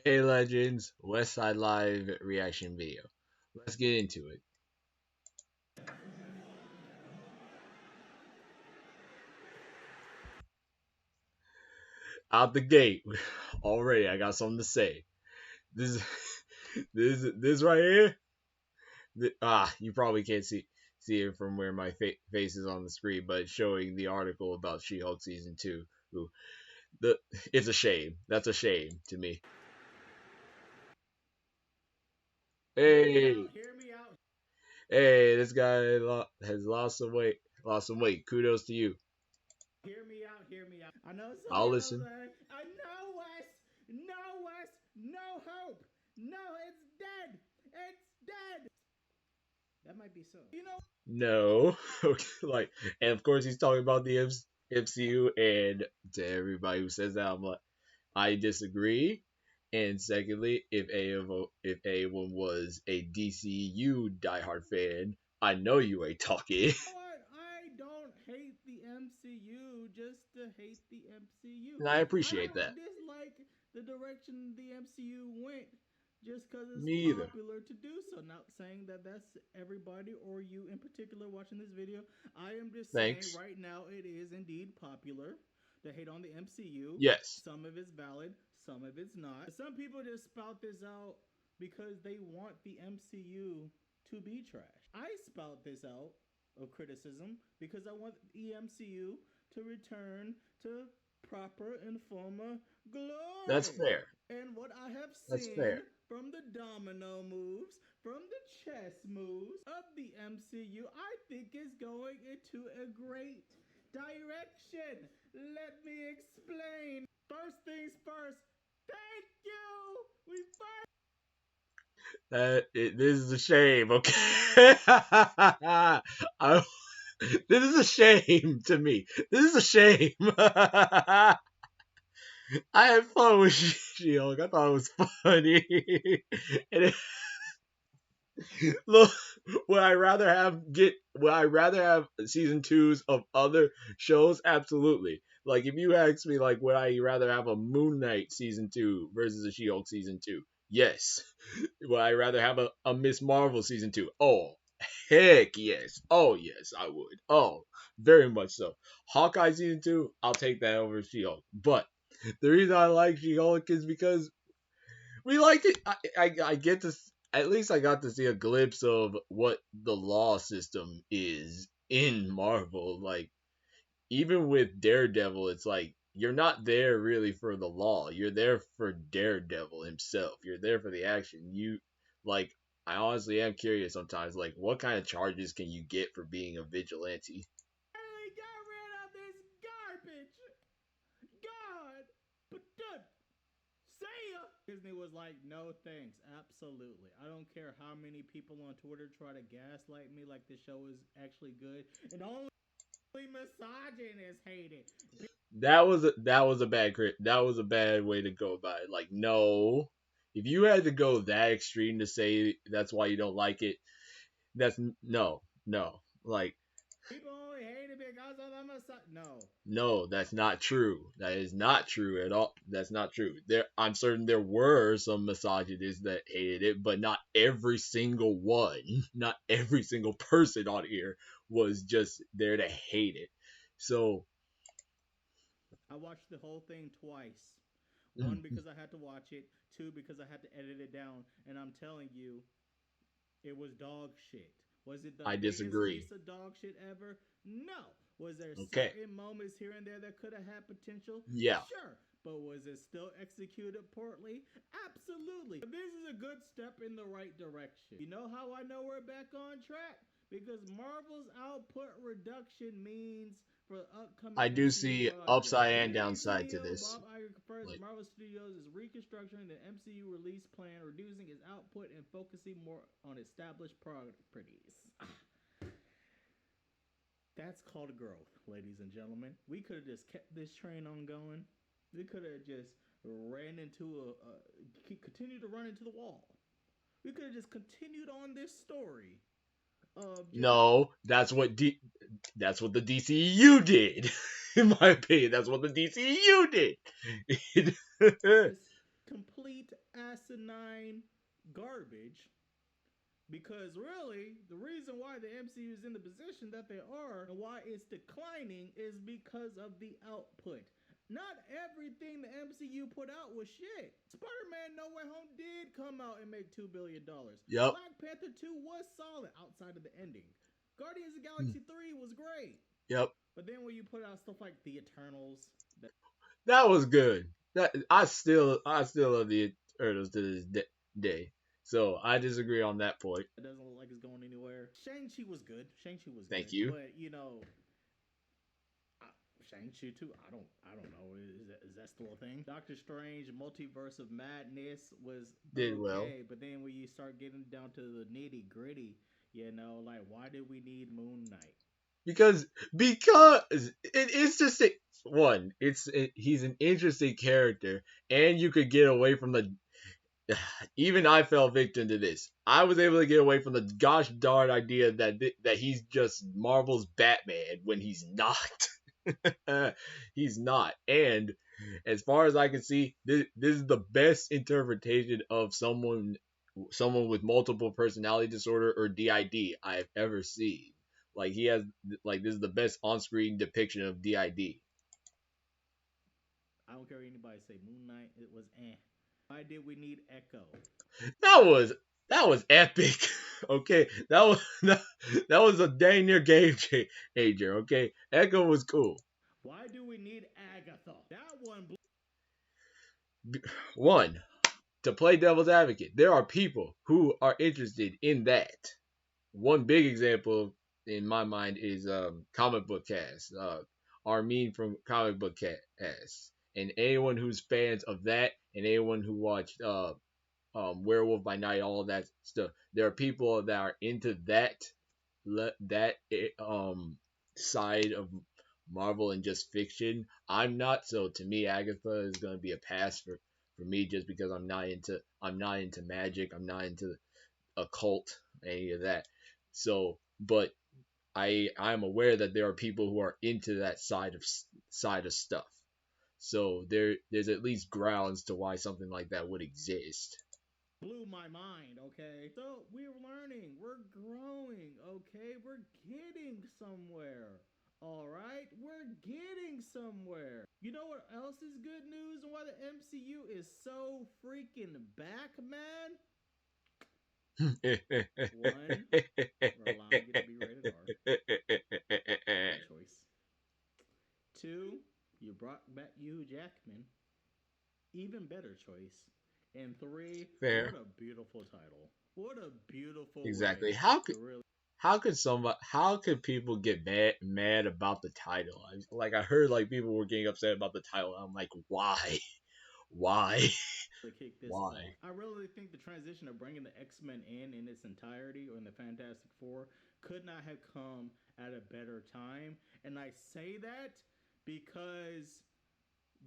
Hey Legends, WesSideLive reaction video. Let's get into it. Out the gate, already I got something to say. This, this right here. You probably can't see it from where my face is on the screen, but it's showing the article about She-Hulk season 2. Who the It's a shame. That's a shame to me. Hey, Hear me out. hey, this guy has lost some weight. Lost some weight. Kudos to you. Hear me out. Hear me out. I know some I'll people listen. say, I know Wes, no Wes, no hope. No, it's dead. It's dead. That might be so. You know, No. Like, and of course he's talking about the MCU, and to everybody who says that, I'm like, I disagree. And secondly, if anyone was a DCU diehard fan, I know you ain't talking. what? I don't hate the MCU just to hate the MCU. And I I appreciate don't that. dislike the direction the MCU went just because it's Me either. popular to do so. Not saying that that's everybody or you in particular watching this video. I am just saying Thanks. right now it is indeed popular to hate on the MCU. Yes. Some of it's valid, some of it's not. Some people just spout this out because they want the MCU to be trash. I spout this out of criticism because I want the MCU to return to proper and former That's glory. fair. And what I have That's seen fair. from the domino moves, from the chess moves of the MCU, I think is going into a great direction. Let me explain. First things first. Thank you. We first. This is a shame, okay? This is a shame to me. This is a shame. I had fun with She-Hulk. I thought it was funny. And look, would I rather have season twos of other shows? Absolutely. Like if you ask me, like, would I rather have a Moon Knight season 2 versus a She-Hulk season 2? Yes. Would I rather have a Miss Marvel season 2? Oh, heck yes. Oh yes, I would. Oh, very much so. Hawkeye season 2, I'll take that over She-Hulk. But the reason I like She-Hulk is because we liked it. I get to, at least I got to see a glimpse of what the law system is in Marvel. Like even with Daredevil, it's like you're not there really for the law. You're there for Daredevil himself. You're there for the action. You like. I honestly am curious sometimes. Like, what kind of charges can you get for being a vigilante? Finally got rid of this garbage. God, but good. See ya. Disney was like, no thanks, absolutely. I don't care how many people on Twitter try to gaslight me like the show is actually good, and only misogynists hate it. That was a bad way to go about it. Like, no, if you had to go that extreme to say that's why you don't like it, that's no. Like, People only hate it because of the No. no, that's not true. That is not true at all. That's not true. I'm certain there were some misogynists that hated it, but not every single one, not every single person on here was just there to hate it. So, I watched the whole thing twice. One, mm, because I had to watch it. Two, because I had to edit it down. And I'm telling you, it was dog shit. Was it the I biggest disagree. piece of dog shit ever? No. Was there Okay. certain moments here and there that could have had potential? Yeah. Sure. But was it still executed poorly? Absolutely. This is a good step in the right direction. You know how I know we're back on track? Because Marvel's output reduction means for upcoming I do MCU see projects. upside and Disney downside to CEO this. Bob Iger confirms Like, Marvel Studios is reconstructing the MCU release plan, reducing its output and focusing more on established properties. That's called growth, ladies and gentlemen. We could have just kept this train on going. We could have just ran into continued to run into the wall. We could have just continued on this story of just no, that's what the DCU did. In my opinion, that's what the DCU did. complete asinine garbage. Because really, the reason why the MCU is in the position that they are and why it's declining is because of the output. Not everything the MCU put out was shit. Spider-Man No Way Home did come out and make $2 billion. Yep. Black Panther 2 was solid outside of the ending. Guardians of the Galaxy 3 was great. Yep. But then when you put out stuff like The Eternals, that That was good. That I still love the Turtles to this day. So I disagree on that point. doesn't look like it's going anywhere. Shang-Chi was good. Shang-Chi was Thank good. you. But, Shang-Chi too. I don't know. Is that still a thing? Doctor Strange, Multiverse of Madness was Did well. okay, but then when you start getting down to the nitty gritty, like why did we need Moon Knight? Because it's just one. He's an interesting character, and you could get away from the. Even I fell victim to this. I was able to get away from the gosh darn idea that he's just Marvel's Batman when he's not. He's not. And as far as I can see, this is the best interpretation of someone with multiple personality disorder or DID I've ever seen. Like he has like this is the best on-screen depiction of DID. I don't care what anybody say. Moon Knight, it was eh. Why did we need Echo? That was that was epic. Okay, that was a dang near game changer. Okay, Echo was cool. Why do we need Agatha? That one One, to play devil's advocate, there are people who are interested in that. One big example in my mind is comic book cast. Armin from comic book cast, and anyone who's fans of that, and anyone who watched Werewolf by Night, all of that stuff. There are people that are into that side of Marvel and just fiction. I'm not, so to me, Agatha is gonna be a pass for me just because I'm not into magic. I'm not into occult, any of that. So, but I'm aware that there are people who are into that side of stuff. So there's at least grounds to why something like that would exist. blew my mind, okay? So we're learning, we're growing, okay? We're getting somewhere. All right, we're getting somewhere. You know what else is good news and why the MCU is so freaking back, man? One, we're allowing it to be rated R. Good choice. Two, you brought back Hugh Jackman. Even better choice. And three, Fair. what a beautiful title. What a beautiful Exactly. way How to could really people get mad about the title? I heard like people were getting upset about the title. I'm like, why? Why? kick this Why? off. I really think the transition of bringing the X-Men in its entirety or in the Fantastic Four could not have come at a better time. And I say that because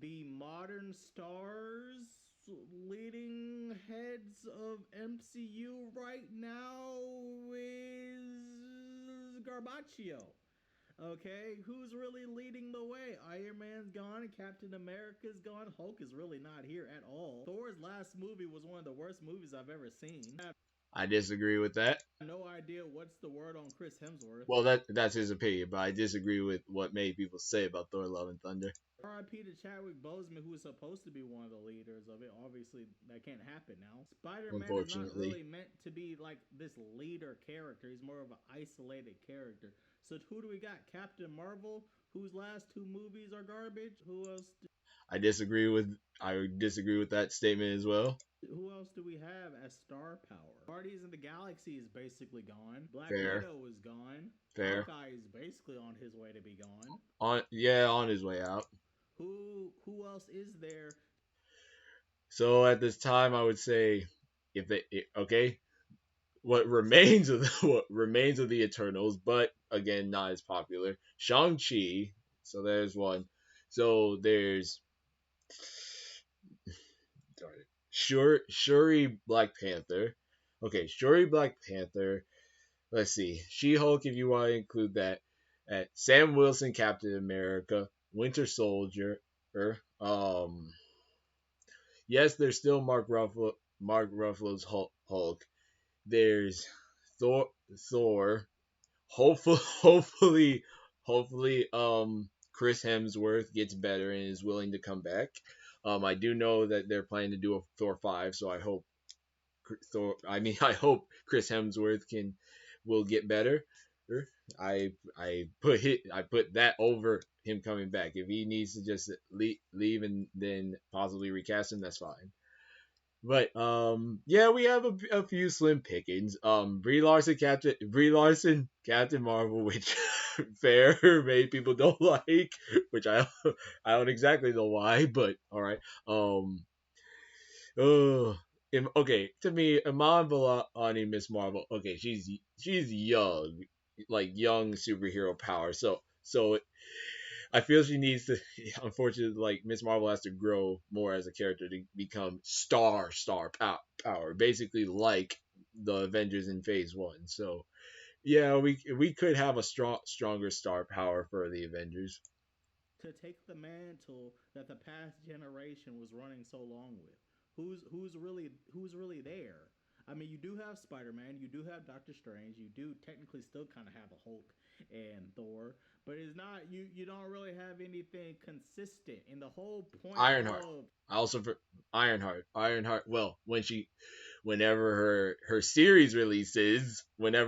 the modern stars leading heads of MCU right now is Garbaccio. Okay, who's really leading the way? Iron Man's gone, Captain America's gone, Hulk is really not here at all. Thor's last movie was one of the worst movies I've ever seen. I have I disagree with that. no idea what's the word on Chris Hemsworth. Well, that's his opinion, but I disagree with what many people say about Thor: Love and Thunder. RIP to Chadwick Boseman, who was supposed to be one of the leaders of it. Obviously, that can't happen now. Spider-Man is not Unfortunately, really meant to be like this leader character. He's more of an isolated character. So who do we got? Captain Marvel, whose last two movies are garbage. I disagree with that statement as well. Who else do we have as star power? Guardians of the Galaxy is basically gone. Black Fair, Widow is gone. fair. Hawkeye is basically on his way to be gone. On his way out. Who else is there? So at this time, I would say, okay, what remains of the Eternals, but again, not as popular. Shang-Chi. So there's one. So there's Shuri Black Panther. Okay, Shuri Black Panther. Let's see. She-Hulk, if you want to include that. Sam Wilson Captain America. Winter Soldier. Um yes, there's still Mark Ruffalo's Hulk. There's Thor. Hopefully, hopefully, Chris Hemsworth gets better and is willing to come back. I do know that they're planning to do a Thor 5, so I hope I hope Chris Hemsworth will get better. I put that over him coming back. If he needs to just leave and then possibly recast him, that's fine. But yeah, we have a few slim pickings. Brie Larson, Captain Marvel, which fair, many people don't like, which I don't exactly know why, but all right. Oh, okay. To me, Iman Vellani, Miss Marvel. Okay, she's young, like young superhero power. So I feel she needs to. Unfortunately, like Miss Marvel has to grow more as a character to become power, basically like the Avengers in Phase One. So yeah, we could have a stronger star power for the Avengers. To take the mantle that the past generation was running so long with. Who's really there? I mean, you do have Spider Man, you do have Doctor Strange, you do technically still kind of have a Hulk and Thor, but it's not you don't really have anything consistent. And the whole point Ironheart. of I also for Ironheart. Well, whenever whenever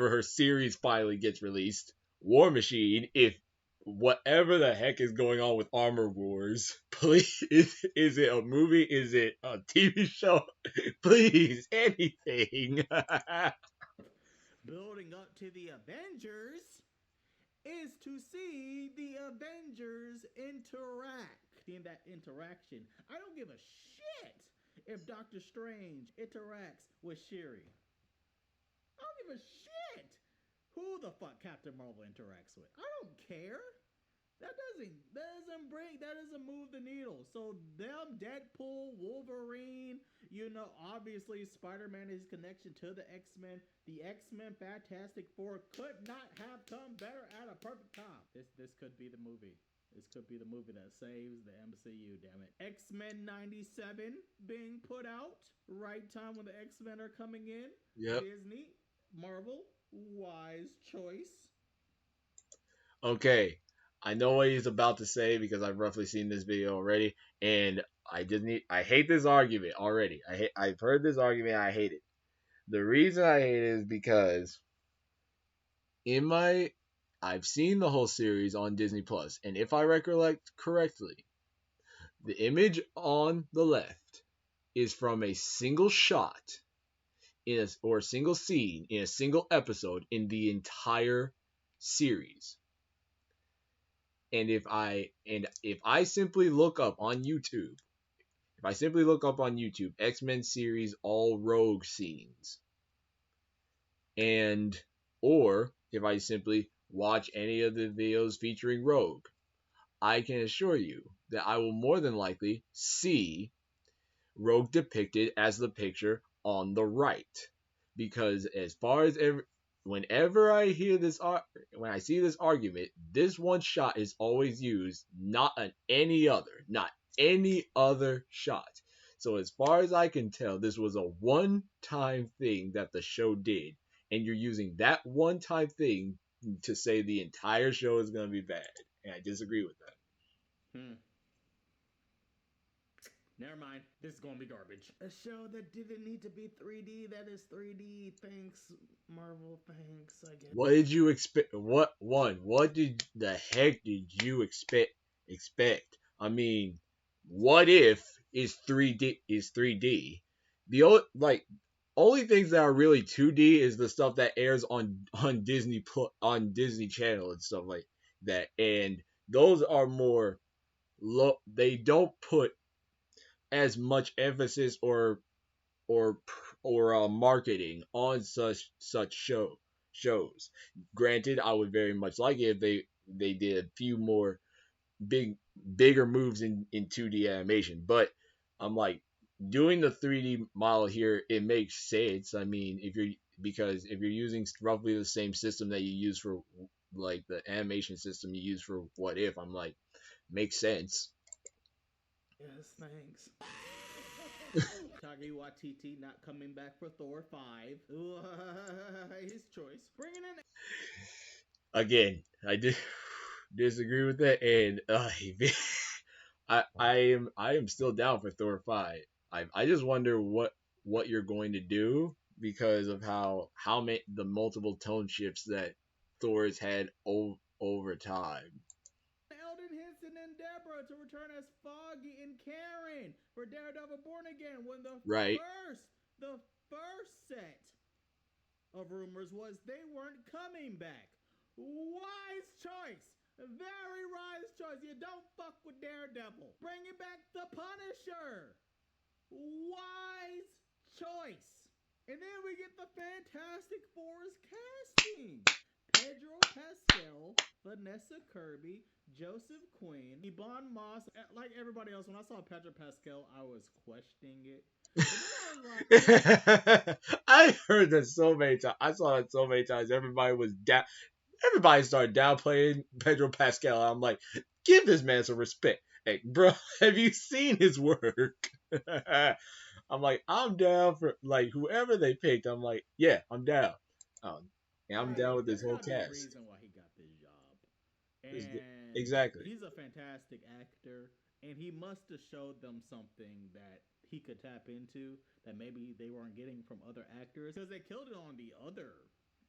her series finally gets released, War Machine, if whatever the heck is going on with Armor Wars, please, is it a movie? Is it a TV show? Please, anything. building up to the Avengers is to see the Avengers interact. In that interaction, I don't give a shit if Doctor Strange interacts with Shuri. I don't give a shit who the fuck Captain Marvel interacts with. I don't care. That doesn't move the needle. So them Deadpool, Wolverine, obviously Spider-Man his connection to the X-Men. The X-Men Fantastic Four could not have come better at a perfect time. This could be the movie. This could be the movie that saves the MCU, damn it. X-Men 97 being put out. Right time when the X-Men are coming in. Yep. Disney, Marvel, wise choice. Okay. I know what he's about to say because I've roughly seen this video already, and I hate this argument already. I've heard this argument. I hate it. The reason I hate it is because in my I've seen the whole series on Disney Plus, and if I recollect correctly, the image on the left is from a single shot or a single scene in a single episode in the entire series. And if I simply look up on YouTube, if I simply look up on YouTube X-Men series all rogue scenes, and or if I simply watch any of the videos featuring Rogue, I can assure you that I will more than likely see Rogue depicted as the picture on the right. Because as far as whenever I hear when I see this argument, this one shot is always used, not any other shot. So as far as I can tell, this was a one-time thing that the show did, and you're using that one-time thing to say the entire show is going to be bad, and I disagree with that. Hmm. Never mind. This is gonna be garbage. A show that didn't need to be 3D. That is 3D. Thanks, Marvel. Thanks. I guess. What did you expect? What did the heck did you expect? I mean, what if is 3D? The only things that are really 2D is the stuff that airs on on Disney Channel and stuff like that, and those are more low. They don't put as much emphasis or marketing on such shows. Granted, I would very much like it if they did a few more bigger moves in 2D animation, but I'm like doing the 3D model here. It makes sense. I mean, if you're using roughly the same system that you use for like the animation system you use for What If, I'm like makes sense. Yes, thanks. Taika Waititi not coming back for Thor 5. His choice. Bringing in. Again, I did disagree with that, and I am still down for Thor 5. I just wonder what you're going to do because of how many the multiple tone shifts that Thor has had over time. Eldon Henson and Deborah to return as Foggy and Karen for Daredevil Born Again when Right. the first set of rumors was they weren't coming back. Wise choice. Very wise choice. You don't fuck with Daredevil. Bringing back the Punisher. Wise choice. And then we get the Fantastic Four's casting. Pedro Pascal, Vanessa Kirby, Joseph Quinn, Ebon Moss. Like everybody else, when I saw Pedro Pascal, I was questioning it. But then I was like, I heard that so many times. I saw that so many times. Everybody was down. Everybody started downplaying Pedro Pascal. I'm like, give this man some respect. Hey, bro, have you seen his work? I'm like, I'm down for like whoever they picked. I'm like, yeah, I'm down. And I'm down with this there's whole got to be a cast. reason why he got this job. It's good. And Exactly. he's a fantastic actor, and he must have showed them something that he could tap into that maybe they weren't getting from other actors because they killed it on the other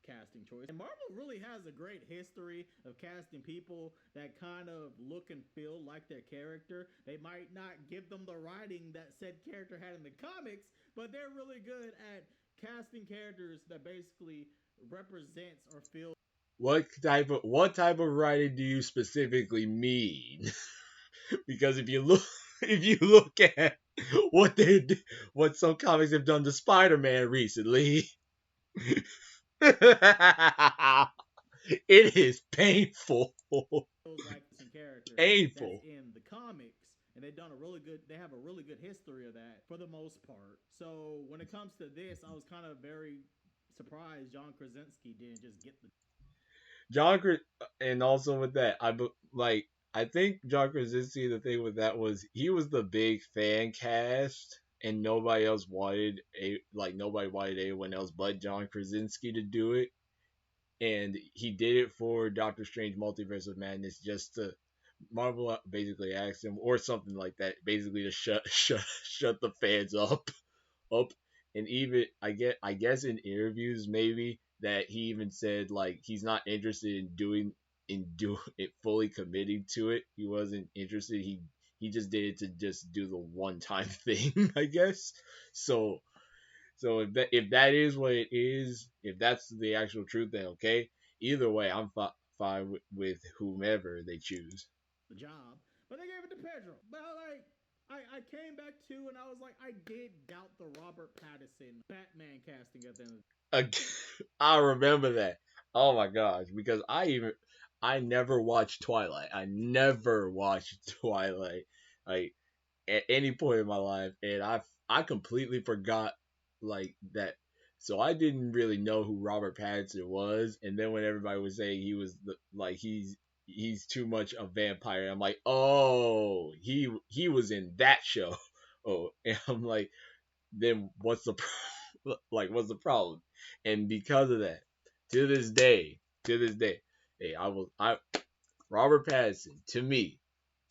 casting choice. And Marvel really has a great history of casting people that kind of look and feel like their character. They might not give them the writing that said character had in the comics, but they're really good at casting characters that basically represents or feels. What type of writing do you specifically mean? Because if you look at what some comics have done to Spider-Man recently, it is painful. Like some character that's Painful. in the comics, and they have a really good history of that for the most part. So when it comes to this, I was kind of very surprised John Krasinski didn't just get the And also with that, I think John Krasinski. The thing with that was he was the big fan cast, and nobody wanted anyone else but John Krasinski to do it, and he did it for Doctor Strange Multiverse of Madness just to Marvel basically asked him or something like that, basically to shut the fans up. And even I guess in interviews maybe that he even said like he's not interested in doing it, fully committing to it. He wasn't interested. He just did it to just do the one time thing, I guess. So if that is what it is, if that's the actual truth, then okay. Either way, I'm fine with whomever they choose. job, but they gave it to Pedro. But I came back to and I was like, I did doubt the Robert Pattinson Batman casting at the end. I remember that. Oh my gosh, because I never watched Twilight. I never watched Twilight like at any point in my life, and I completely forgot like that. So I didn't really know who Robert Pattinson was, and then when everybody was saying he was he's too much a vampire, I'm like, oh, he was in that show. Oh, and I'm like, then what's the problem? And because of that, to this day, hey, Robert Pattinson to me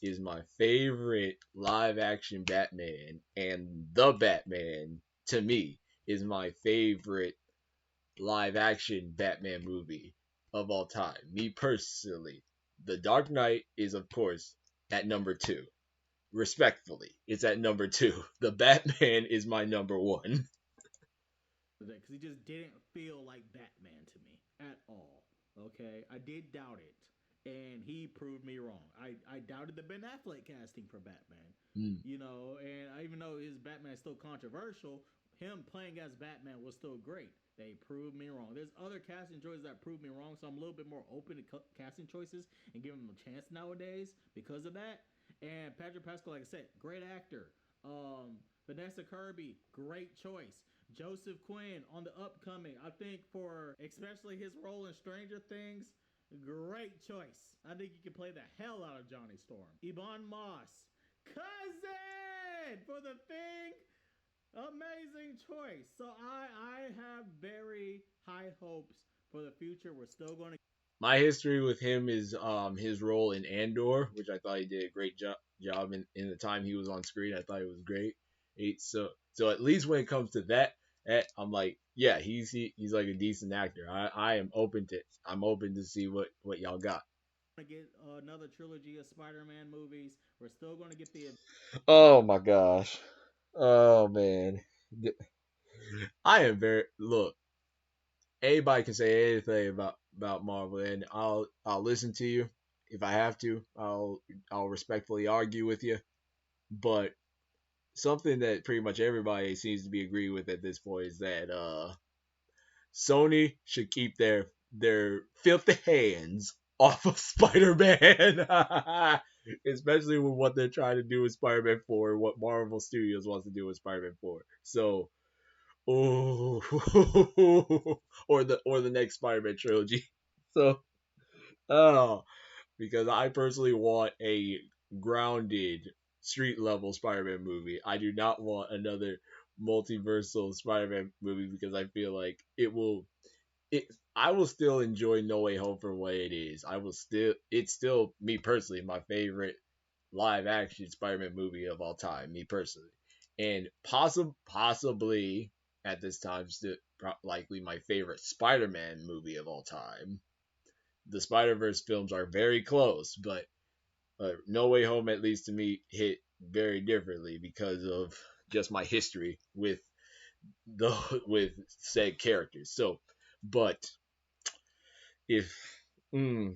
is my favorite live action Batman, and the Batman to me is my favorite live action Batman movie of all time. Me personally, The Dark Knight is of course at number two. Respectfully, it's at number two. The Batman is my number one. Because he just didn't feel like Batman to me at all. Okay, I did doubt it, and he proved me wrong. I doubted the Ben Affleck casting for Batman, Mm. and even though his Batman is still controversial, him playing as Batman was still great. They proved me wrong. There's other casting choices that proved me wrong, so I'm a little bit more open to casting choices and giving them a chance nowadays because of that. And Patrick Pascal, like I said, great actor. Vanessa Kirby, great choice. Joseph Quinn on the upcoming. I think for especially his role in Stranger Things, great choice. I think he can play the hell out of Johnny Storm. Ebon Moss, cousin for the thing. Amazing choice. So I have very high hopes for the future. We're still going to My history with him is his role in Andor, which I thought he did a great job in the time he was on screen. I thought it was great. So at least when it comes to that, I'm like, yeah, he's like a decent actor. I'm open to see what y'all got. get another trilogy of Spider-Man movies. We're still going to get the Oh my gosh. Oh man. I am very look. Anybody can say anything about Marvel, and I'll listen to you if I have to. I'll respectfully argue with you, but something that pretty much everybody seems to be agreeing with at this point is that Sony should keep their filthy hands off of Spider-Man, especially with what they're trying to do with Spider-Man 4, what Marvel Studios wants to do with Spider-Man 4. So, oh, or the next Spider-Man trilogy. So, oh, because I personally want a grounded street level Spider-Man movie. I do not want another multiversal Spider-Man movie because I feel like it I will still enjoy No Way Home for what it is. It's still me personally my favorite live action Spider-Man movie of all time, me personally. And possibly at this time still likely my favorite Spider-Man movie of all time. The Spider-Verse films are very close, but No Way Home, at least to me, hit very differently because of just my history the with said characters. So, but if mm,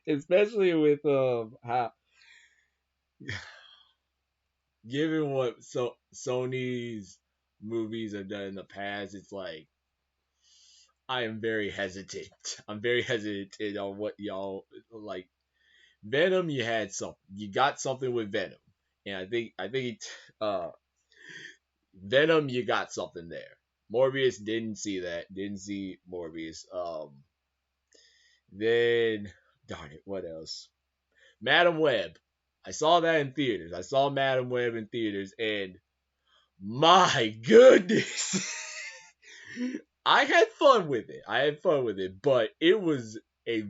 especially with how given what Sony's movies have done in the past, it's like I am very hesitant. I'm very hesitant on what y'all like. Venom, you had something. You got something with Venom, and I think Venom, you got something there. Morbius didn't see that. Didn't see Morbius. Then darn it, what else? Madam Web. I saw that in theaters. I saw Madam Web in theaters, and my goodness, I had fun with it. I had fun with it, but a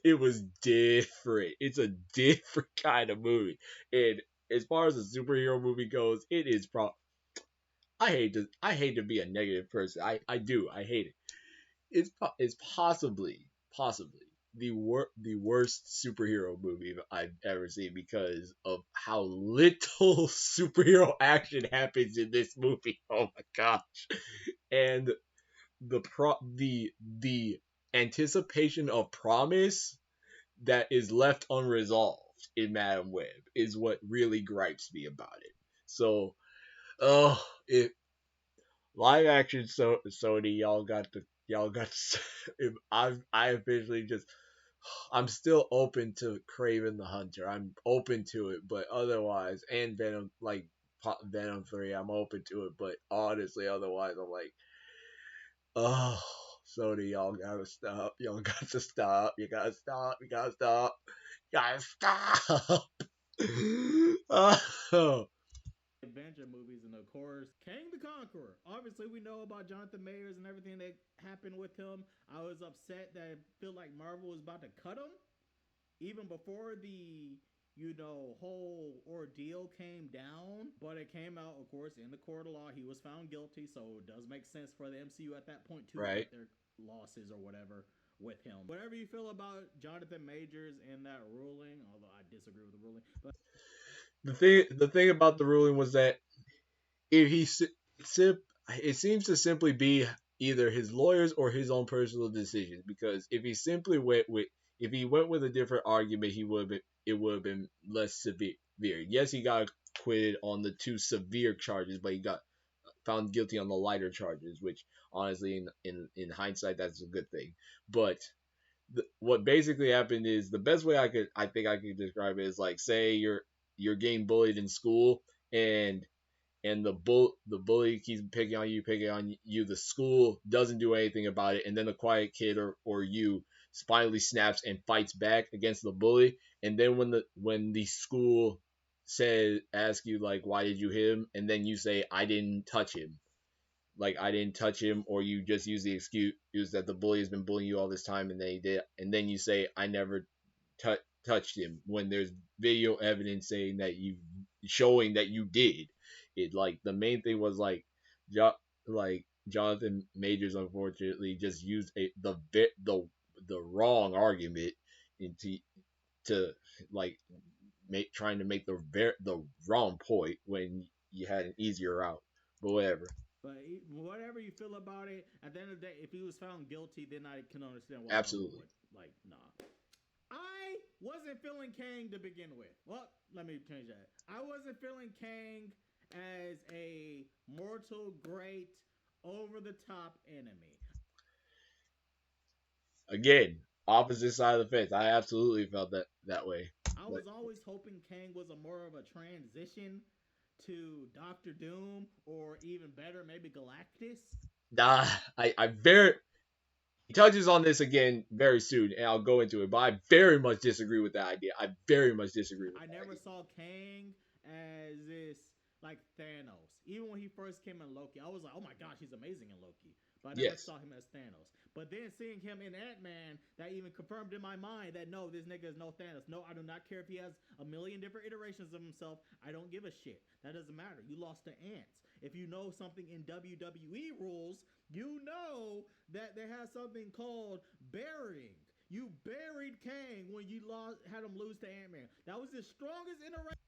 it was different. It's a different kind of movie, and as far as a superhero movie goes, it is I hate to be a negative person. I do. I hate it. It's possibly the worst superhero movie I've ever seen because of how little superhero action happens in this movie. Oh my gosh. And the anticipation of promise that is left unresolved in Madam Web is what really gripes me about it. So, oh, it live action Sony, y'all got I officially just I'm still open to Craven the Hunter. I'm open to it, but otherwise, and Venom like Venom 3, I'm open to it, but honestly, otherwise, I'm like, oh, Sony, y'all gotta stop. Y'all got to stop. You gotta stop. You gotta stop. You gotta stop. Oh, Avenger movies, and of course, Kang the Conqueror. Obviously, we know about Jonathan Mayers and everything that happened with him. I was upset that I feel like Marvel was about to cut him even before the whole ordeal came down. But it came out, of course, in the court of law. He was found guilty, so it does make sense for the MCU at that point to right. cut their losses or whatever with him. Whatever you feel about Jonathan Majors and that ruling, although I disagree with the ruling, but The thing about the ruling was that if he it seems to simply be either his lawyers or his own personal decisions. Because if he went with a different argument, it would have been less severe. Yes, he got acquitted on the two severe charges, but he got found guilty on the lighter charges, which honestly, in hindsight, that's a good thing. But what basically happened is the best way I think I could describe it is like, say you're getting bullied in school, and the bully keeps picking on you. The school doesn't do anything about it, and then the quiet kid or you finally snaps and fights back against the bully. And then when the school ask you like why did you hit him, and then you say I didn't touch him, like I didn't touch him, or you just use the excuse that the bully has been bullying you all this time, and they did, and then you say I never touched him when there's video evidence saying that you showing that you did it. Like the main thing was like, like Jonathan Majors unfortunately just used the wrong argument into to like trying to make the wrong point when you had an easier route. But whatever. But whatever you feel about it, at the end of the day, if he was found guilty, then I can understand why Elmer Absolutely. would like nah. I wasn't feeling Kang to begin with. Well, let me change that. I wasn't feeling Kang as a mortal, great, over the top enemy. Again, opposite side of the fence. I absolutely felt that way. I But was always hoping Kang was a more of a transition to Doctor Doom, or even better, maybe Galactus. nah, I very he touches on this again very soon, and I'll go into it. But I very much disagree with that idea. I very much disagree with I that never idea. saw Kang as this like Thanos. Even when he first came in Loki, I was like, oh my gosh, he's amazing in Loki. But I never Yes, saw him as Thanos. But then seeing him in Ant Man, that even confirmed in my mind that no, this nigga is no Thanos. No, I do not care if he has a million different iterations of himself. I don't give a shit. That doesn't matter. You lost to ants. If you know something in WWE rules, you know that they have something called burying. You buried Kang when you had him lose to Ant Man. That was his strongest iteration.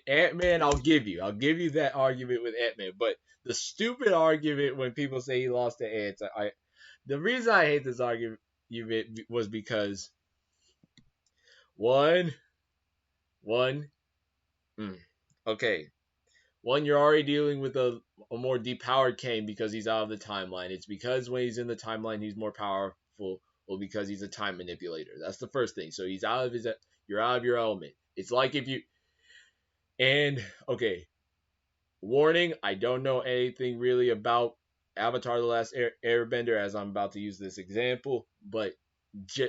Ant Man. I'll give you that argument with Ant Man. But the stupid argument when people say he lost to ants, the reason I hate this argument was because one one mm, okay. One, you're already dealing with a more depowered Kane because he's out of the timeline. It's because when he's in the timeline, he's more powerful. Well, because he's a time manipulator. That's the first thing. So you're out of your element. It's like if you, and okay, warning, I don't know anything really about Avatar: The Last Airbender as I'm about to use this example, but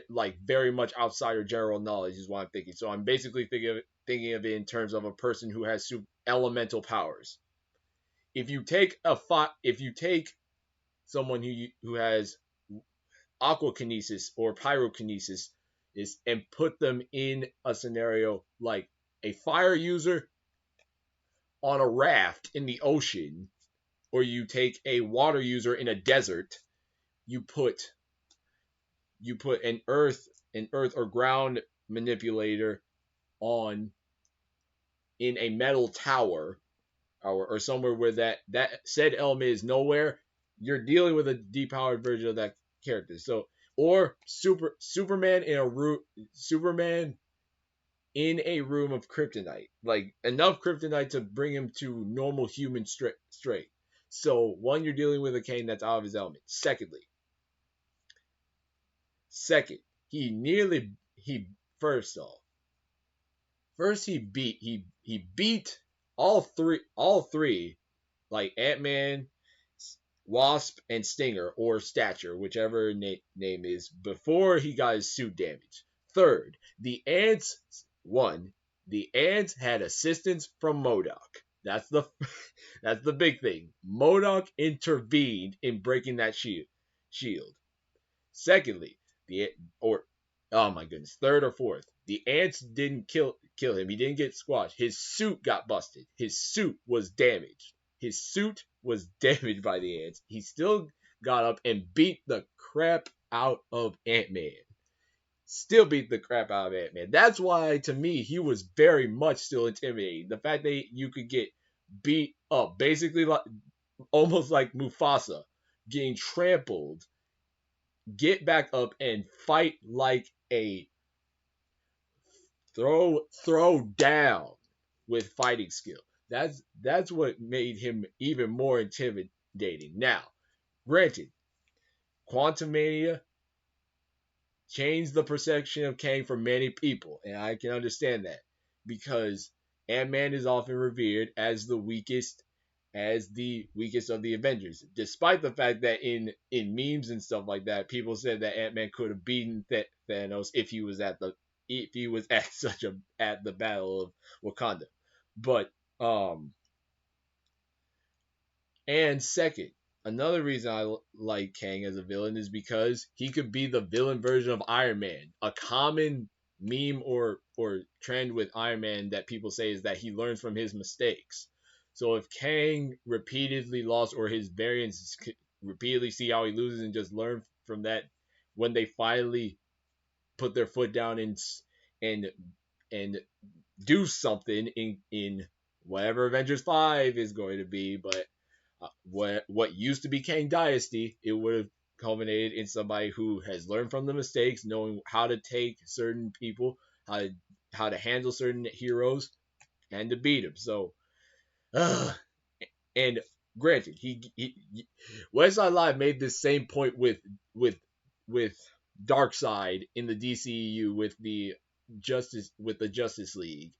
like very much outside of general knowledge is what I'm thinking. So I'm basically thinking of it in terms of a person who has elemental powers. If you take someone who has aquakinesis or pyrokinesis and put them in a scenario like a fire user on a raft in the ocean, or you take a water user in a desert, you put an earth or ground manipulator on in a metal tower, or somewhere where that said element is nowhere, you're dealing with a depowered version of that character. So, or Superman in a room of kryptonite, like enough kryptonite to bring him to normal human straight. So one, you're dealing with a Kane that's out of his element. Second, he nearly he first off, first he beat all three like Ant Man, Wasp, and Stinger, or Stature, whichever name is, before he got his suit damaged. Third, the ants had assistance from Modoc. That's the that's the big thing. Modoc intervened in breaking that shield. Secondly, the or oh my goodness, third or fourth, the ants didn't kill him. He didn't get squashed. His suit got busted. His suit was damaged. His suit was damaged by the ants. He still got up and beat the crap out of Ant Man. Still beat the crap out of Ant Man. That's why, to me, he was very much still intimidating. The fact that you could get beat up, basically like almost like Mufasa, getting trampled, get back up and fight like a throw down with fighting skill. That's what made him even more intimidating. Now, granted, Quantumania changed the perception of Kang for many people, and I can understand that because Ant-Man is often revered as the weakest of the Avengers, despite the fact that in memes and stuff like that, people said that Ant-Man could have beaten Thanos if he was at the if he was at such a at the Battle of Wakanda. But and second, another reason like Kang as a villain is because he could be the villain version of Iron Man. A common meme or trend with Iron Man that people say is that he learns from his mistakes. So if Kang repeatedly lost or his variants repeatedly see how he loses and just learn from that, when they finally put their foot down and and do something in whatever Avengers 5 is going to be, but what used to be Kang Dynasty, it would have culminated in somebody who has learned from the mistakes, knowing how to take certain people, how to how to handle certain heroes, and to beat them. So, uh, and granted, Westside Live made this same point with with Darkseid in the DCEU with the Justice League.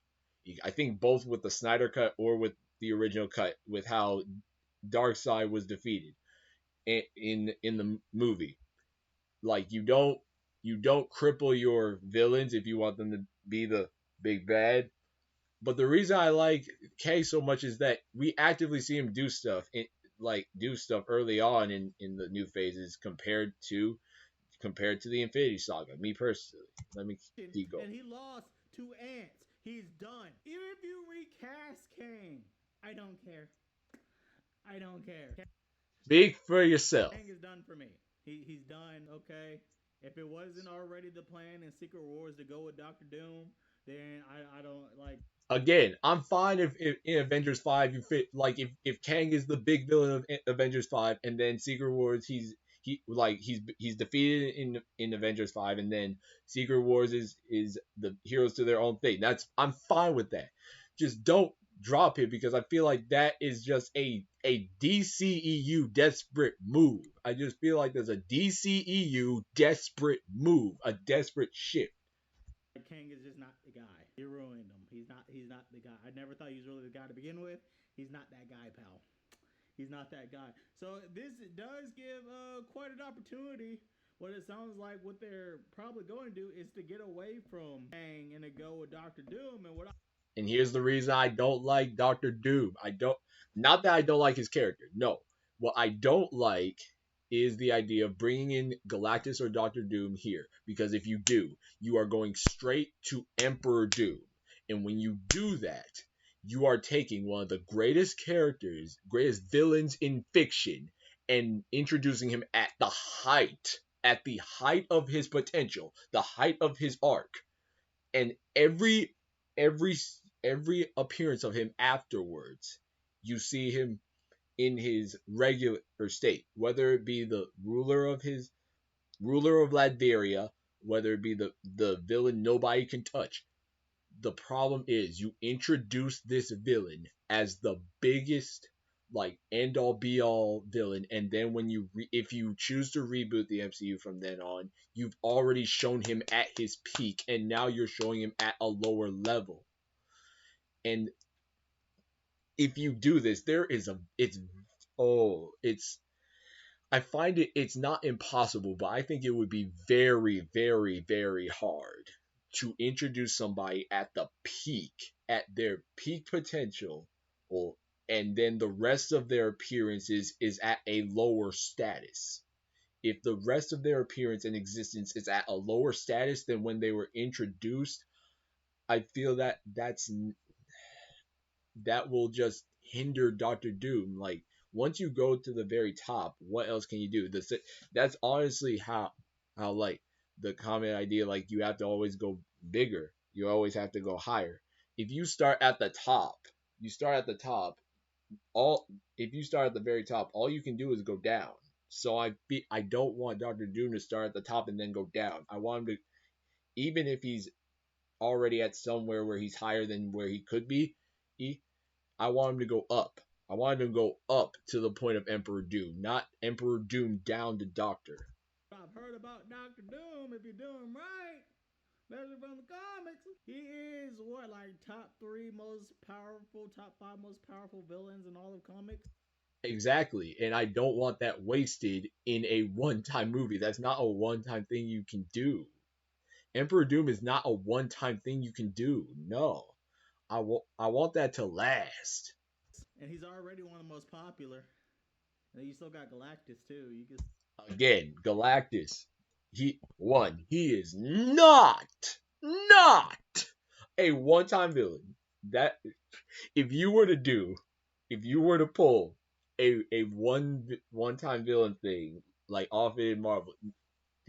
I think both with the Snyder cut or with the original cut, with how Darkseid was defeated in the movie. Like you don't cripple your villains if you want them to be the big bad. But the reason I like K so much is that we actively see him do stuff early on in the new phases compared to the Infinity Saga. Me personally, let me keep going. And he lost to ants. He's done. Even if you recast Kang, I don't care. I don't care. Speak for yourself. Kang is done for me. He's done. Okay. If it wasn't already the plan in Secret Wars to go with Doctor Doom, then I don't like. Again, I'm fine if in Avengers 5 you fit like if Kang is the big villain of Avengers 5 and then Secret Wars he's defeated in Avengers 5 and then Secret Wars is the heroes to their own thing. That's I'm fine with that. Just don't drop it because I feel like that is just a DCEU desperate move. I just feel like there's a DCEU desperate move, a desperate shift. Kang is just not the guy. You ruined him. He's not the guy. I never thought he was really the guy to begin with. He's not that guy, pal. He's not that guy. So this does give quite an opportunity. What it sounds like what they're probably going to do is to get away from Kang and to go with Doctor Doom. And what And here's the reason I don't like Doctor Doom. I don't not that I don't like his character. No. What I don't like is the idea of bringing in Galactus or Doctor Doom here because if you do, you are going straight to Emperor Doom. And when you do that, you are taking one of the greatest characters, greatest villains in fiction and introducing him at the height of his potential, the height of his arc. And every every appearance of him afterwards, you see him in his regular state, whether it be the ruler of Latveria, whether it be the villain nobody can touch. The problem is you introduce this villain as the biggest like end all be all villain, and then when if you choose to reboot the MCU from then on, you've already shown him at his peak, and now you're showing him at a lower level. And if you do this, there is a it's I find it's not impossible, but I think it would be very, very, very hard to introduce somebody at their peak potential, or and then the rest of their appearances is at a lower status. If the rest of their appearance and existence is at a lower status than when they were introduced, I feel that will just hinder Doctor Doom. Like once you go to the very top, what else can you do? That's honestly how like the common idea like you have to always go bigger. You always have to go higher. If you start at the top, you start at the top. All if you start at the very top, all you can do is go down. So I don't want Doctor Doom to start at the top and then go down. I want him to even if he's already at somewhere where he's higher than where he could be, I want him to go up. I want him to go up to the point of Emperor Doom, not Emperor Doom down to Doctor. I've heard about Doctor Doom, if you do him right, especially from the comics, he is what like top three most powerful, top five most powerful villains in all of comics. Exactly, and I don't want that wasted in a one-time movie. That's not a one-time thing you can do. Emperor Doom is not a one-time thing you can do. No. I want that to last. And he's already one of the most popular. And you still got Galactus too. You can Again, Galactus. He is not a one-time villain. That if you were to do, if you were to pull a one-time villain thing like off in Marvel,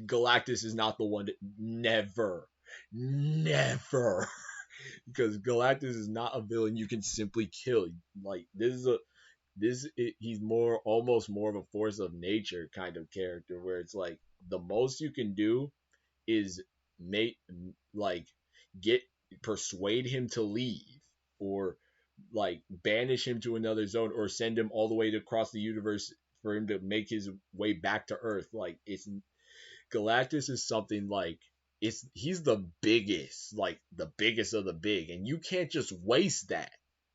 Galactus is not the one that never, because Galactus is not a villain you can simply kill. Like he's more almost more of a force of nature kind of character where it's like the most you can do is make like get persuade him to leave or like banish him to another zone or send him all the way to across the universe for him to make his way back to Earth. Like it's Galactus is something like he's the biggest, like the biggest of the big, and you can't just waste that.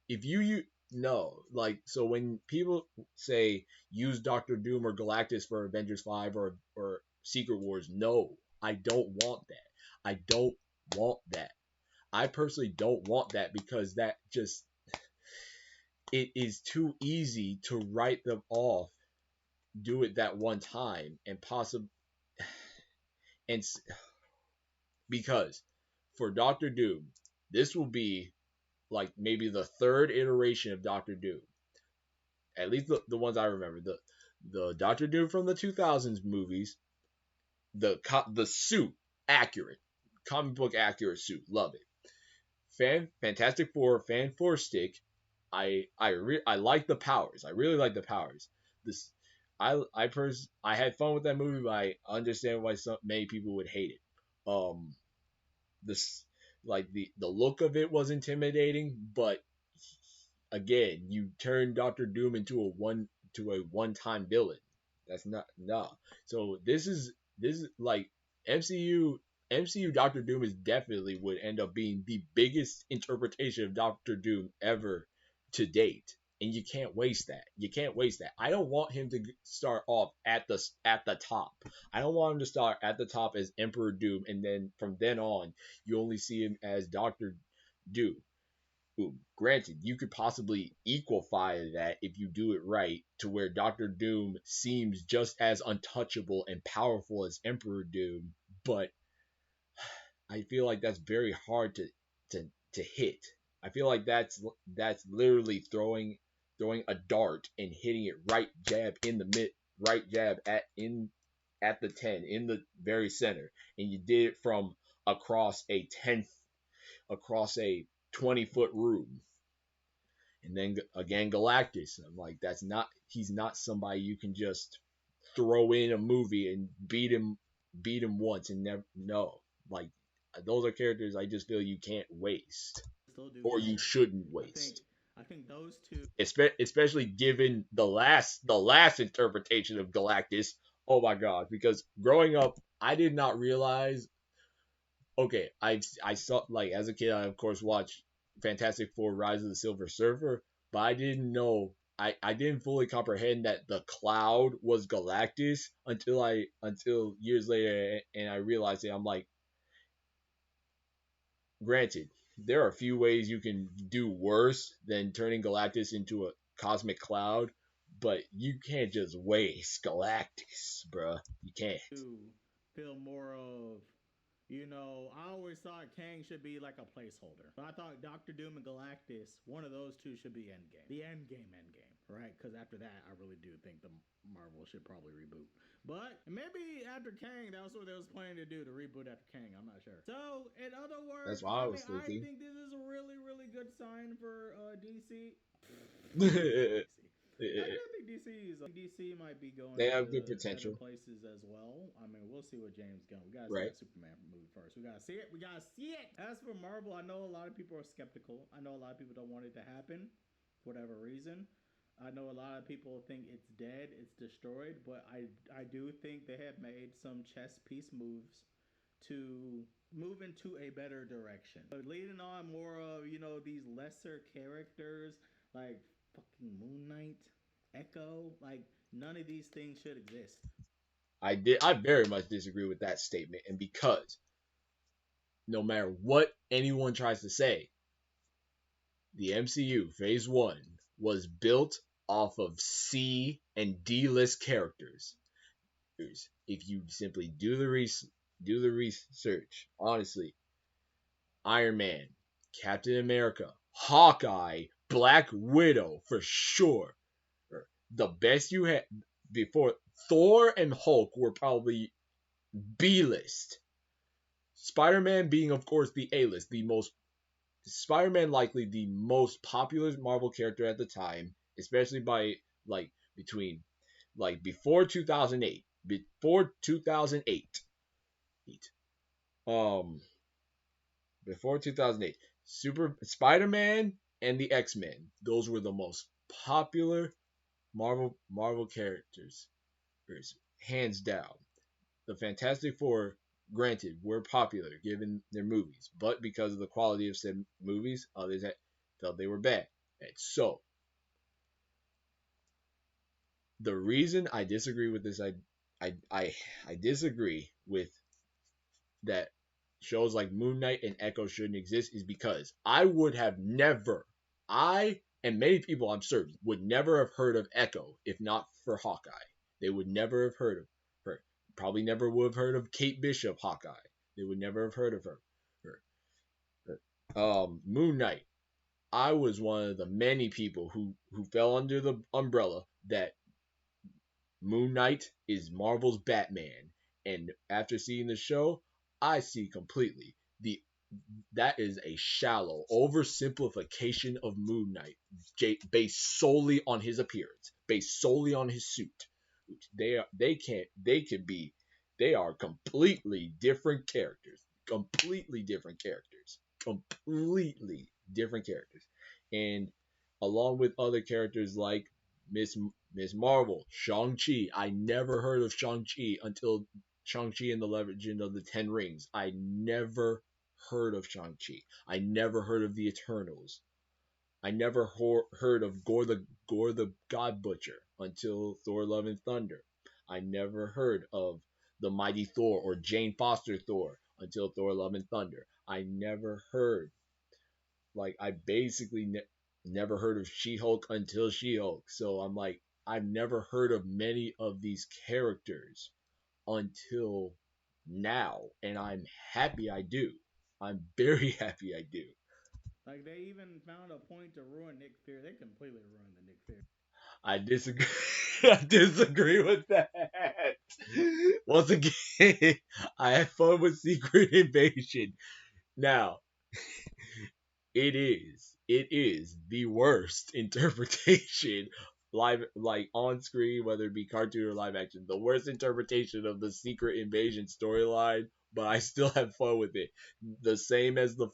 If you no, like so when people say use Doctor Doom or Galactus for Avengers 5 or Secret Wars, no, I don't want that. I don't want that. I personally don't want that because that just it is too easy to write them off, do it that one time, and possibly and because for Doctor Doom, this will be like maybe the third iteration of Doctor Doom. At least the ones I remember. The Doctor Doom from the 2000s movies, the suit accurate, comic book accurate suit, love it. Fantastic Four, Fan Four Stick. I like the powers. I really like the powers. This I had fun with that movie, but I understand why many people would hate it. This like the look of it was intimidating, but again, you turn Doctor Doom into a one time villain. That's not no. So this is like MCU Doctor Doom is definitely would end up being the biggest interpretation of Doctor Doom ever to date. And you can't waste that. You can't waste that. I don't want him to start off at the top. I don't want him to start at the top as Emperor Doom, and then from then on, you only see him as Doctor Doom. Granted, you could possibly equify that if you do it right to where Doctor Doom seems just as untouchable and powerful as Emperor Doom, but I feel like that's very hard to hit. I feel like that's literally throwing a dart and hitting it right jab in the right jab at the 10 in the very center, and you did it from across a 20-foot room. And then again, Galactus. I'm like, he's not somebody you can just throw in a movie and beat him once and never no. Like those are characters I just feel you can't waste still do or well. you shouldn't I think waste. I think those two Especially given the last interpretation of Galactus. Oh my god! Because growing up, I did not realize. Okay, I saw like as a kid, I of course watched Fantastic Four: Rise of the Silver Surfer, but I didn't know. I didn't fully comprehend that the cloud was Galactus until years later, and I realized it. I'm like, granted, there are a few ways you can do worse than turning Galactus into a cosmic cloud, but you can't just waste Galactus, bruh. You can't. feel more of. I always thought Kang should be like a placeholder. But I thought Doctor Doom and Galactus, one of those two should be Endgame. The Endgame, right? Because after that, I really do think the Marvel should probably reboot. But maybe after Kang, that was what they was planning to do, to reboot after Kang. I'm not sure. So, in other That's words, what I I was mean, I thinking. think this is a really, really good sign for DC. They DC. I do think DC might be going to have good better potential, places as well. I mean, we'll see what James Gunn. We gotta see right? that Superman movie first. We gotta see it. We gotta see it. As for Marvel, I know a lot of people are skeptical. I know a lot of people don't want it to happen, for whatever reason. I know a lot of people think it's dead, it's destroyed, but I do think they have made some chess piece moves to move into a better direction. Leading on more of, these lesser characters like fucking Moon Knight, Echo, like none of these things should exist. I very much disagree with that statement, and because no matter what anyone tries to say, The MCU Phase 1 was built off of C and D list characters. If you simply do the research, honestly, Iron Man, Captain America, Hawkeye, Black Widow for sure. The best you had before Thor and Hulk were probably B list. Spider Man being, of course, the A list, the most Spider Man likely the most popular Marvel character at the time, especially by like between like before 2008, um, before 2008, Super Spider Man and the X Men, those were the most popular Marvel characters, hands down. The Fantastic Four, granted, were popular given their movies, but because of the quality of said movies, others felt they were bad. And so, the reason I disagree with this, I, I, I disagree with that shows like Moon Knight and Echo shouldn't exist is because I would have never, I and many people I'm certain would never have heard of Echo if not for Hawkeye. They would never have heard of her. Probably never would have heard of Kate Bishop Hawkeye. They would never have heard of her. Moon Knight. I was one of the many people who fell under the umbrella that Moon Knight is Marvel's Batman, and after seeing the show, I see completely the that is a shallow oversimplification of Moon Knight, based solely on his appearance, based solely on his suit. They are completely different characters, completely different characters, completely different characters, and along with other characters like Miss Miss Marvel, Shang-Chi. I never heard of Shang-Chi until Shang-Chi and the Legend of the Ten Rings. I never heard of Shang-Chi. I never heard of the Eternals. I never heard of Gore the God Butcher until Thor: Love and Thunder. I never heard of the Mighty Thor or Jane Foster Thor until Thor: Love and Thunder. I never heard I basically never heard of She-Hulk until She-Hulk. So I'm like I've never heard of many of these characters until now, and I'm happy I do. I'm very happy I do. Like they even found a point to ruin Nick Fury. They completely ruined the Nick Fury. I disagree. I disagree with that. Once again, I had fun with Secret Invasion. Now, it is the worst interpretation on screen, whether it be cartoon or live action, the worst interpretation of the Secret Invasion storyline, but I still have fun with it. The same as the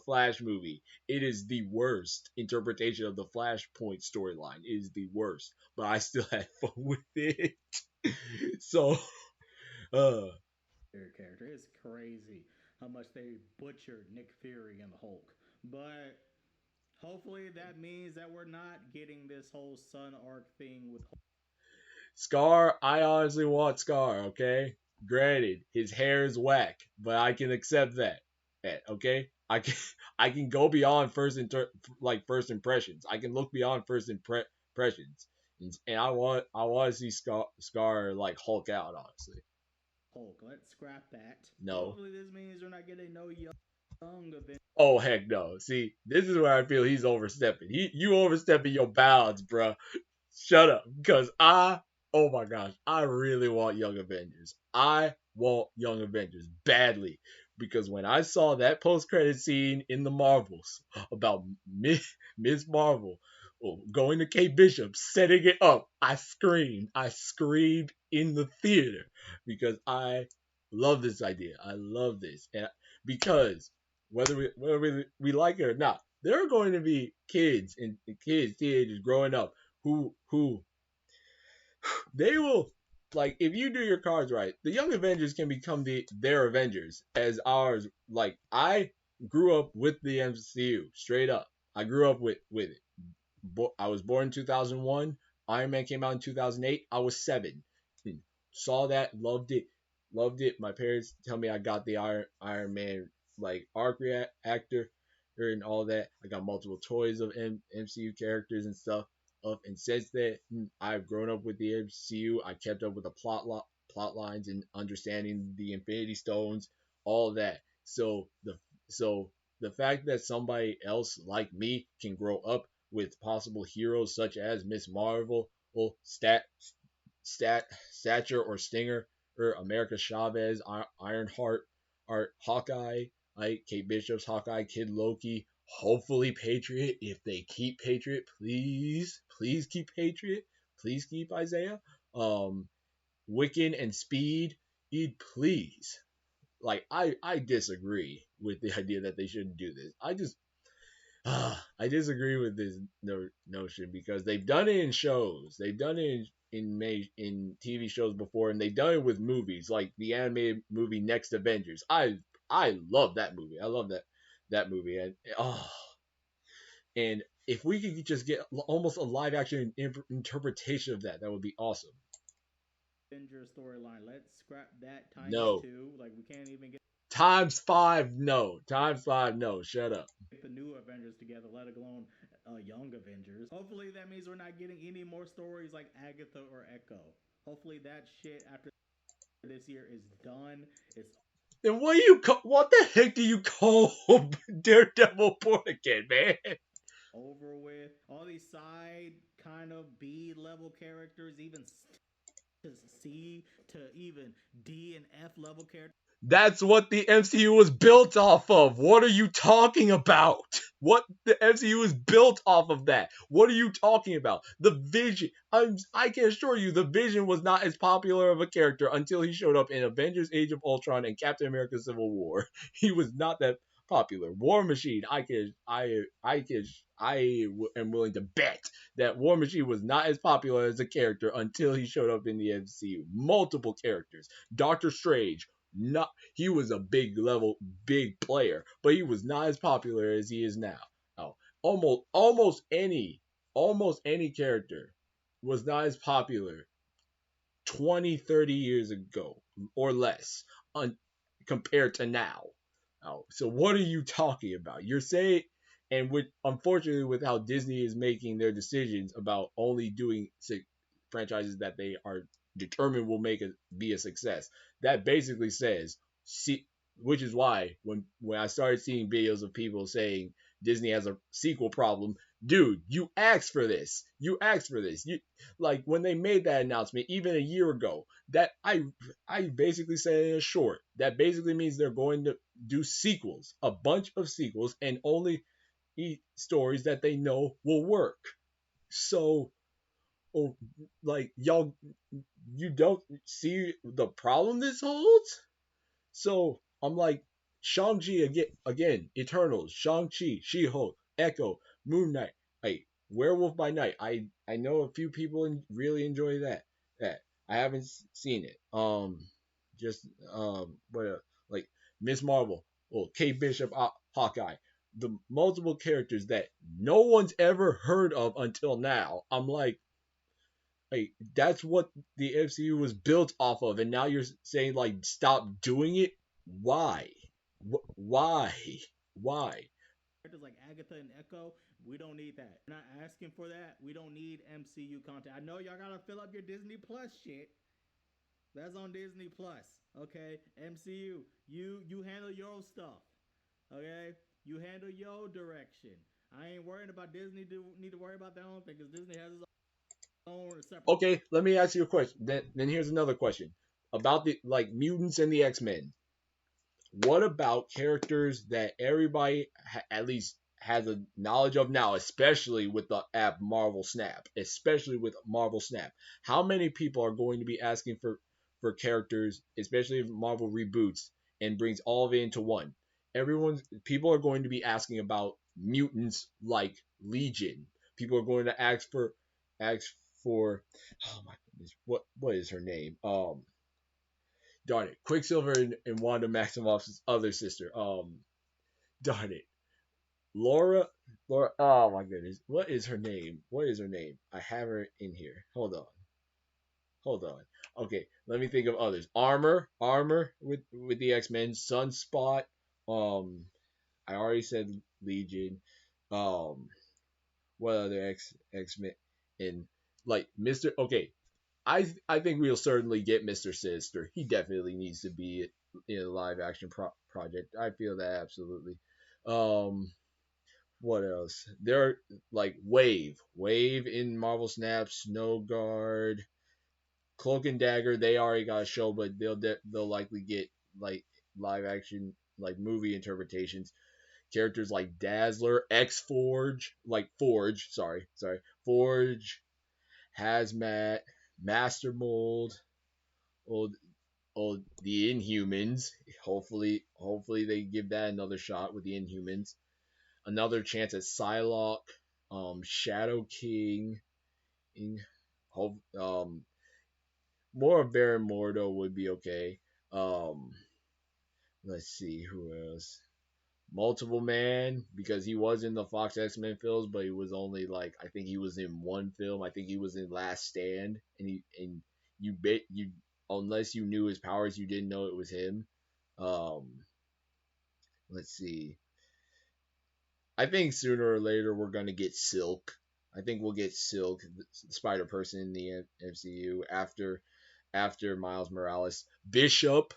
Flash movie. It is the worst interpretation of the Flashpoint storyline. It is the worst, but I still had fun with it. So uh Character. It's crazy how much they butchered Nick Fury and the Hulk. But hopefully that means that we're not getting this whole Sun arc thing with Hulk. Scar, I honestly want Scar, okay? Granted, his hair is whack, but I can accept that. Okay? I can I can go beyond first impressions. I can look beyond impressions. And I want to see Scar like Hulk out, honestly. Hulk. Let's scrap that. No. Hopefully this means we're not getting no young Avengers. Oh heck no. See, this is where I feel he's overstepping. You overstepping your bounds, bruh. Shut up, because oh my gosh, I really want Young Avengers. I want Young Avengers badly because when I saw that post-credit scene in the Marvels about Miss Marvel going to Kate Bishop, setting it up, I screamed. I screamed in the theater because I love this idea. I love this, and because whether we like it or not, there are going to be teenagers growing up who they will if you do your cards right, the Young Avengers can become their Avengers as ours. Like I grew up with the MCU straight up. I grew up with it. I was born in 2001. Iron Man came out in 2008. I was 7. Saw that, loved it, loved it. My parents tell me I got the Iron Man arc reactor. and all that. I got multiple toys of MCU characters and stuff. And since that, I've grown up with the MCU. I kept up with the plot lines and understanding the Infinity Stones, all that. So the fact that somebody else like me can grow up with possible heroes such as Miss Marvel, Stature or Stinger, or America Chavez, Ironheart, or Hawkeye, like Kate Bishop's Hawkeye, Kid Loki, hopefully Patriot. If they keep Patriot, please keep Patriot. Please keep Isaiah. Um, Wiccan and Speed, please. Like I disagree with the idea that they shouldn't do this. I disagree with this notion because they've done it in shows. They've done it in TV shows before, and they've done it with movies like the animated movie Next Avengers. I love that movie. I love that movie, and if we could just get almost a live action interpretation of that, that would be awesome. Avengers storyline. Let's scrap that times No, two. Like we can't even get times five. No, times five. No, shut up. the new Avengers together, let alone young Avengers. Hopefully that means we're not getting any more stories like Agatha or Echo. Hopefully that shit after this year is done. It's Then what the heck do you call Daredevil born again, man? over with. All these side kind of B level characters, even to C to even D and F level characters. That's what the MCU was built off of. What are you talking about? What the MCU is built off of that. What are you talking about? The Vision. I can assure you, the Vision was not as popular of a character until he showed up in Avengers: Age of Ultron and Captain America: Civil War. He was not that popular. War Machine. I am willing to bet that War Machine was not as popular as a character until he showed up in the MCU. Multiple characters. Doctor Strange, not he was a big player, but he was not as popular as he is now. Oh, almost any character was not as popular 20, 30 years ago or less un, compared to now. Oh, so what are you talking about? You're saying, and with unfortunately with how Disney is making their decisions about only doing franchises that they are determined will be a success, that basically says, see, which is why when I started seeing videos of people saying Disney has a sequel problem, dude, you asked for this. You asked for this. Like when they made that announcement even a year ago, that I basically said in a short, that basically means they're going to do sequels, a bunch of sequels, and only stories that they know will work. So, oh, like y'all, you don't see the problem this holds. So I'm like, Shang-Chi again, Eternals, Shang-Chi, She-Hulk, Echo, Moon Knight, hey, Werewolf by Night. I know a few people really enjoy that. I haven't seen it. Just but like Miss Marvel, well, Kate Bishop, Hawkeye, the multiple characters that no one's ever heard of until now. I'm like that's what the MCU was built off of, and now you're saying like stop doing it. Why? Why? Why? Characters like Agatha and Echo, we don't need that. We're not asking for that. We don't need MCU content. I know y'all gotta fill up your Disney Plus shit. That's on Disney Plus. Okay, MCU, you handle your stuff. Okay, you handle your direction. I ain't worried about Disney. Do need to worry about their own thing because Disney has its own separate. Okay, let me ask you a question. Then here's another question about the like mutants and the X-Men. What about characters that everybody at least has a knowledge of now, especially with the app Marvel Snap? Especially with Marvel Snap. How many people are going to be asking for characters, especially if Marvel reboots and brings all of it into one? People are going to be asking about mutants like Legion. People are going to ask for oh my goodness, what is her name? Darn it, Quicksilver and Wanda Maximoff's other sister. Darn it, Laura. Laura. Oh my goodness, what is her name? What is her name? I have her in here. Hold on. Okay, let me think of others. Armor with the X Men. Sunspot. Um, I already said Legion. Um, what other X Men in like Mister? Okay, I think we'll certainly get Mister Sinister. He definitely needs to be in a live action project. I feel that absolutely. Um, what else? There are like Wave in Marvel Snap, Snow Guard, Cloak and Dagger. They already got a show, but they'll likely get like live action like movie interpretations. Characters like Dazzler, X Forge, like Forge, sorry, Forge, Hazmat, Master Mold, old the Inhumans. Hopefully they give that another shot with the Inhumans. Another chance at Psylocke, Shadow King. In, hope more of Baron Mordo would be okay. Um, let's see who else. Multiple Man because he was in the Fox X Men films, but he was only like I think he was in one film. I think he was in Last Stand, and you bet you unless you knew his powers, you didn't know it was him. Um, let's see. I think sooner or later we're gonna get Silk. I think we'll get Silk, the Spider Person in the MCU after Miles Morales. Bishop.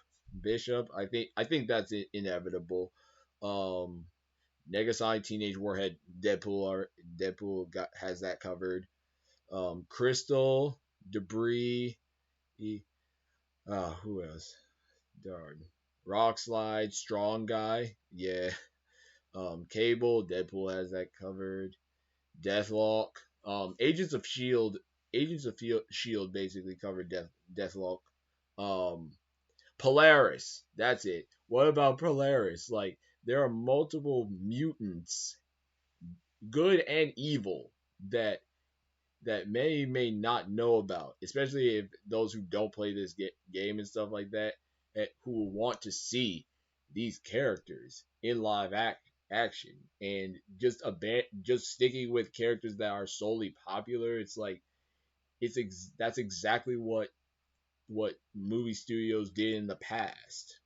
I think that's inevitable. Um, Negasonic Teenage Warhead Deadpool has that covered. Crystal, Debris, who else? Darn. Rock Slide, Strong Guy, yeah. Cable, Deadpool has that covered. Deathlock, Agents of Shield basically covered Deathlock. Um, Polaris, that's it. What about Polaris? Like there are multiple mutants, good and evil, that many may not know about, especially if those who don't play this game and stuff like that, who will want to see these characters in action and just sticking with characters that are solely popular. It's like that's exactly what movie studios did in the past.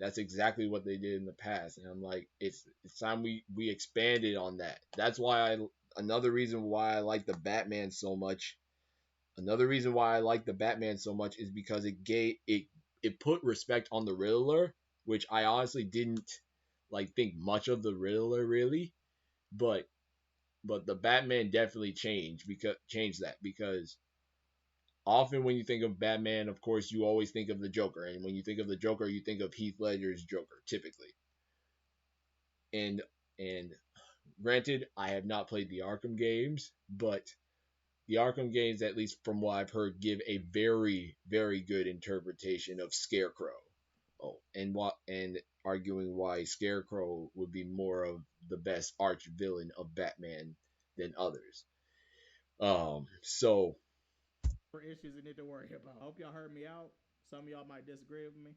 That's exactly what they did in the past, and I'm like, it's time we expanded on that. That's why another reason why I like the Batman so much. Another reason why I like the Batman so much is because it put respect on the Riddler, which I honestly didn't like think much of the Riddler really, but the Batman definitely changed that because often when you think of Batman, of course, you always think of the Joker, and when you think of the Joker, you think of Heath Ledger's Joker typically. And and granted, I have not played the Arkham games, but the Arkham games, at least from what I've heard, give a very, very good interpretation of Scarecrow. Oh, and arguing why Scarecrow would be more of the best arch villain of Batman than others. So For issues you need to worry about. I hope y'all heard me out. Some of y'all might disagree with me,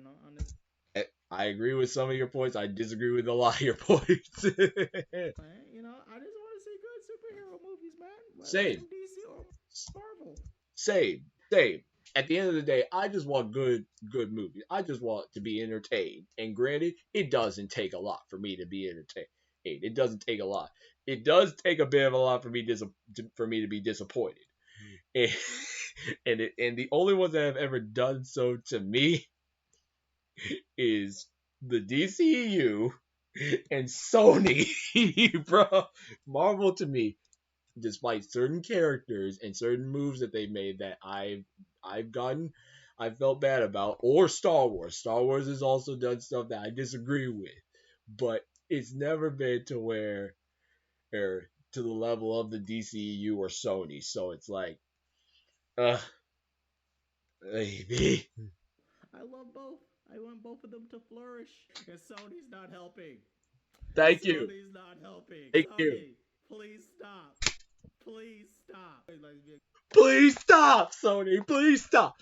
on this. I agree with some of your points. I disagree with a lot of your points. Man, I just want to see good superhero movies, man. Whether it's Same, from DC or Marvel. same. At the end of the day, I just want good movies. I just want to be entertained. And granted, it doesn't take a lot for me to be entertained. It doesn't take a lot. It does take a bit of a lot for me to be disappointed. And and the only ones that have ever done so to me is the DCU and Sony, bro. Marvel to me, despite certain characters and certain moves that they made that I've gotten, I felt bad about, or Star Wars. Star Wars has also done stuff that I disagree with, but it's never been to where or to the level of the DCU or Sony. So it's like, uh, maybe. I love both. I want both of them to flourish. And Sony's not helping. Thank you, Sony's not helping. thank you. Sony, please stop. Please stop. Please stop, Sony. Please stop.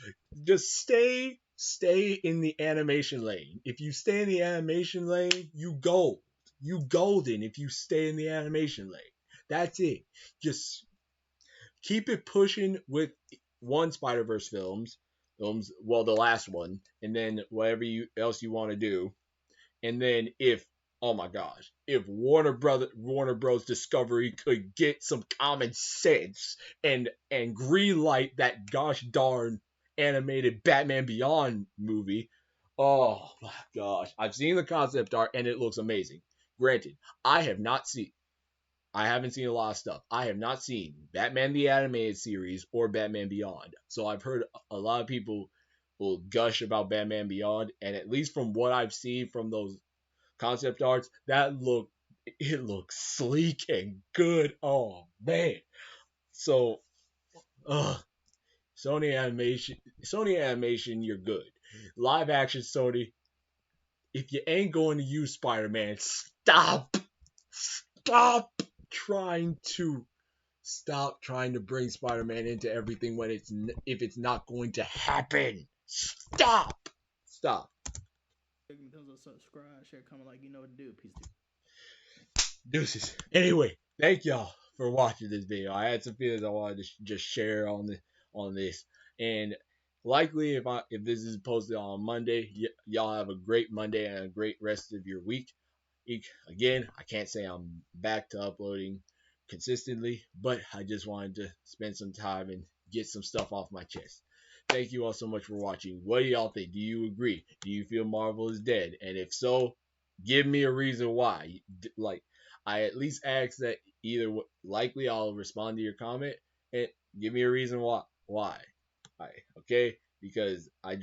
Just stay in the animation lane. If you stay in the animation lane, you gold. You golden if you stay in the animation lane. That's it. Just keep it pushing with one Spider Verse films. Well, the last one, and then whatever else you want to do. And then if Oh my gosh. If Warner Bros. Discovery could get some common sense and green light that gosh darn animated Batman Beyond movie. Oh my gosh. I've seen the concept art and it looks amazing. Granted, I haven't seen a lot of stuff. I have not seen Batman the Animated Series or Batman Beyond. So I've heard a lot of people will gush about Batman Beyond, and at least from what I've seen from those concept arts, it looks sleek and good. Oh man. So Sony Animation, you're good. Live action Sony, if you ain't going to use Spider-Man, stop trying to bring Spider-Man into everything when if it's not going to happen. Stop. In terms of subscribe, share, comment, like you know what to do. Peace. Deuces. Anyway, thank y'all for watching this video. I had some feelings I wanted to just share on this, and likely if this is posted on Monday, y'all have a great Monday and a great rest of your week. Again, I can't say I'm back to uploading consistently, but I just wanted to spend some time and get some stuff off my chest. Thank you all so much for watching. What do y'all think? Do you agree? Do you feel Marvel is dead? And if so, give me a reason why. Like, I at least ask that either likely I'll respond to your comment and give me a reason why. Okay? Because I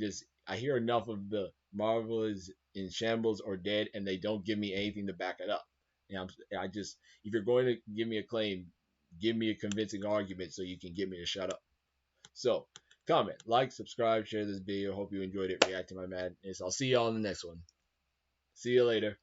hear enough of the Marvel is in shambles or dead, and they don't give me anything to back it up. And I just if you're going to give me a claim, give me a convincing argument so you can get me to shut up. So comment, like, subscribe, share this video. Hope you enjoyed it. React to my madness. I'll see y'all in the next one. See you later.